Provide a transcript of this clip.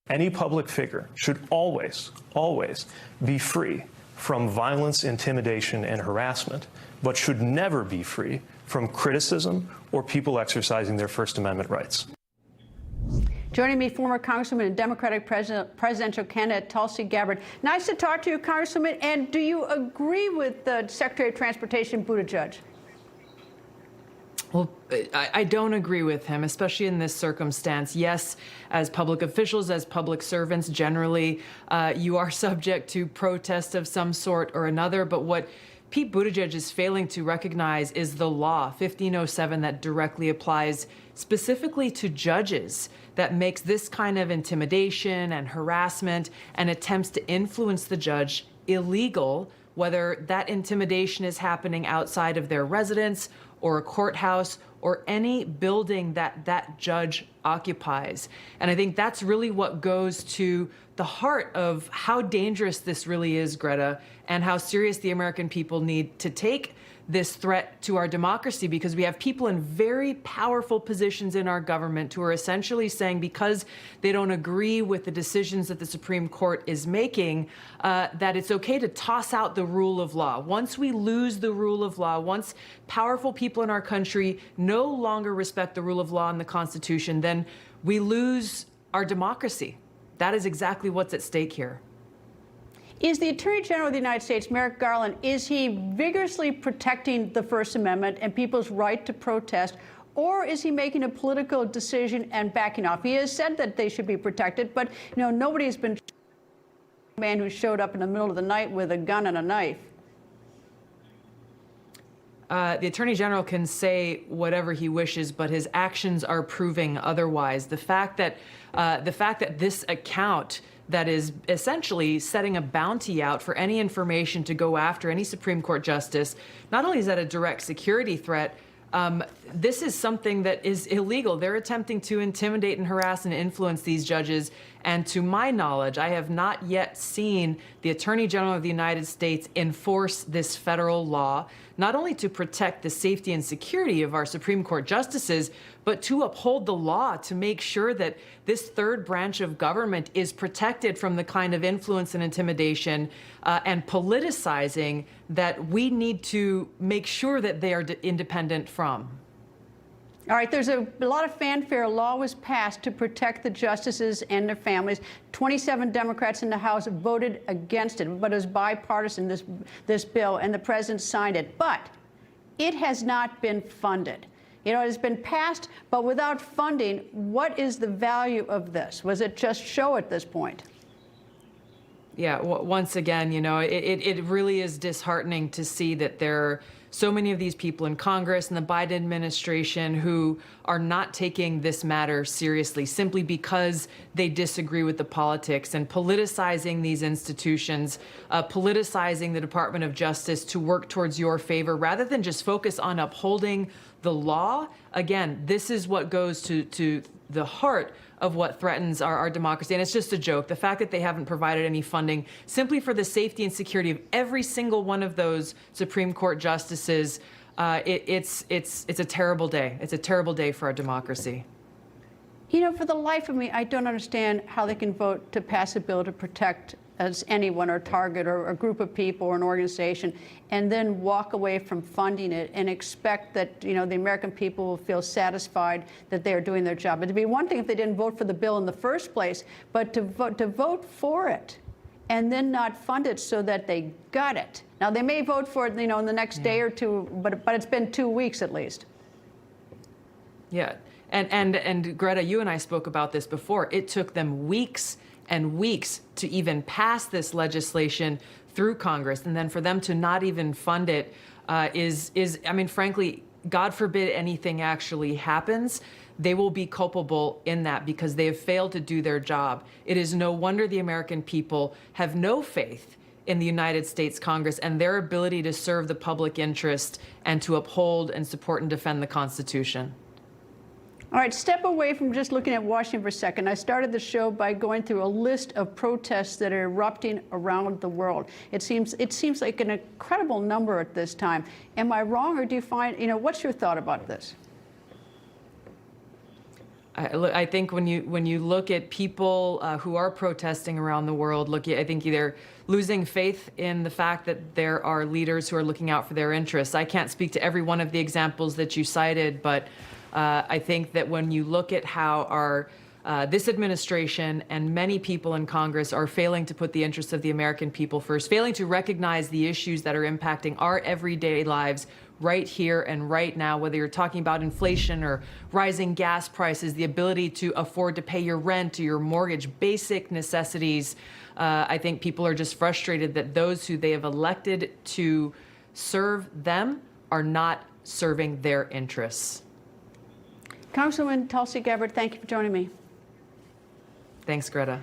Any public figure should always, always be free from violence, intimidation, and harassment, but should never be free from criticism or people exercising their First Amendment rights. Joining me, former Congresswoman and Democratic presidential candidate Tulsi Gabbard. Nice to talk to you, Congresswoman. And do you agree with the Secretary of Transportation, Buttigieg? Well, I don't agree with him, especially in this circumstance. Yes, as public officials, as public servants, generally, you are subject to protest of some sort or another. But what Pete Buttigieg is failing to recognize is the law, 1507, that directly applies specifically to judges, that makes this kind of intimidation and harassment and attempts to influence the judge illegal, whether that intimidation is happening outside of their residence or a courthouse or any building that that judge occupies. And I think that's really what goes to the heart of how dangerous this really is, Greta, and how serious the American people need to take this threat to our democracy, because we have people in very powerful positions in our government who are essentially saying, because they don't agree with the decisions that the Supreme Court is making, that it's okay to toss out the rule of law. Once we lose the rule of law, once powerful people in our country no longer respect the rule of law and the Constitution, then we lose our democracy. That is exactly what's at stake here. Is the Attorney General of the United States, Merrick Garland, is he vigorously protecting the First Amendment and people's right to protest, or is he making a political decision and backing off? He has said that they should be protected, but nobody's been a man who showed up in the middle of the night with a gun and a knife. The Attorney General can say whatever he wishes, but his actions are proving otherwise. The fact that this account that is essentially setting a bounty out for any information to go after any Supreme Court justice, not only is that a direct security threat, this is something that is illegal. They're attempting to intimidate and harass and influence these judges. And to my knowledge, I have not yet seen the Attorney General of the United States enforce this federal law, not only to protect the safety and security of our Supreme Court justices, but to uphold the law, to make sure that this third branch of government is protected from the kind of influence and intimidation and politicizing that we need to make sure that they are independent from. All right, there's a lot of fanfare. A law was passed to protect the justices and their families. 27 Democrats in the House voted against it, but it was bipartisan, this bill, and the president signed it. But it has not been funded. It has been passed, but without funding. What is the value of this? Was it just show at this point? Yeah, once again, it really is disheartening to see that there are so many of these people in Congress and the Biden administration who are not taking this matter seriously simply because they disagree with the politics and politicizing these institutions, politicizing the Department of Justice to work towards your favor rather than just focus on upholding the law. Again, this is what goes to the heart of what threatens our democracy. And it's just a joke. The fact that they haven't provided any funding simply for the safety and security of every single one of those Supreme Court justices, it's a terrible day. It's a terrible day for our democracy. For the life of me, I don't understand how they can vote to pass a bill to protect as anyone or target or a group of people or an organization, and then walk away from funding it and expect that the American people will feel satisfied that they are doing their job. It'd be one thing if they didn't vote for the bill in the first place, but to vote for it and then not fund it so that they got it. Now they may vote for it, in the next day or two, but it's been 2 weeks at least. Yeah, and Greta, you and I spoke about this before. It took them weeks and weeks to even pass this legislation through Congress, and then for them to not even fund it is I mean, frankly, God forbid anything actually happens, they will be culpable in that because they have failed to do their job. It is no wonder the American people have no faith in the United States Congress and their ability to serve the public interest and to uphold and support and defend the Constitution. All right, step away from just looking at Washington for a second. I started the show by going through a list of protests that are erupting around the world. It seems like an incredible number at this time. Am I wrong, or do you find, what's your thought about this? I think when you look at people who are protesting around the world, I think they're losing faith in the fact that there are leaders who are looking out for their interests. I can't speak to every one of the examples that you cited, but I think that when you look at how this administration and many people in Congress are failing to put the interests of the American people first, failing to recognize the issues that are impacting our everyday lives right here and right now, whether you're talking about inflation or rising gas prices, the ability to afford to pay your rent or your mortgage, basic necessities. I think people are just frustrated that those who they have elected to serve them are not serving their interests. Congresswoman Tulsi Gabbard, thank you for joining me. Thanks, Greta.